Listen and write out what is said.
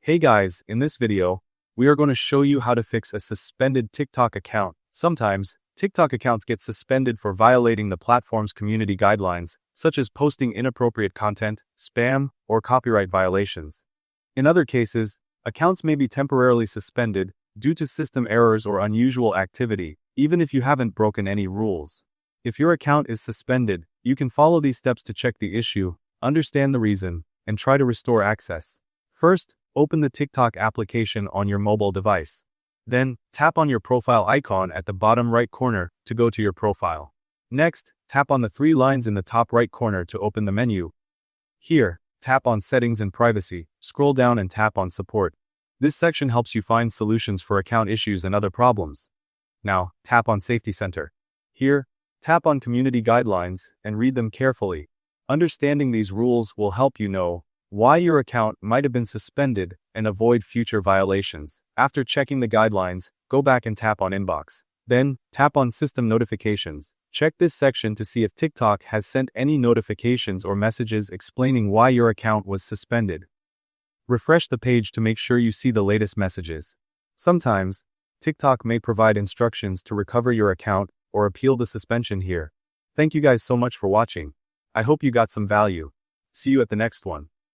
Hey guys, in this video, we are going to show you how to fix a suspended TikTok account. Sometimes, TikTok accounts get suspended for violating the platform's community guidelines, such as posting inappropriate content, spam, or copyright violations. In other cases, accounts may be temporarily suspended due to system errors or unusual activity, even if you haven't broken any rules. If your account is suspended, you can follow these steps to check the issue, understand the reason, and try to restore access. First, open the TikTok application on your mobile device. Then, tap on your profile icon at the bottom right corner to go to your profile. Next, tap on the three lines in the top right corner to open the menu. Here, tap on Settings and Privacy, scroll down and tap on Support. This section helps you find solutions for account issues and other problems. Now, tap on Safety Center. Here, tap on Community Guidelines and read them carefully. Understanding these rules will help you know why your account might have been suspended and avoid future violations. After checking the guidelines, go back and tap on Inbox. Then, tap on System Notifications. Check this section to see if TikTok has sent any notifications or messages explaining why your account was suspended. Refresh the page to make sure you see the latest messages. Sometimes, TikTok may provide instructions to recover your account or appeal the suspension here. Thank you guys so much for watching. I hope you got some value. See you at the next one.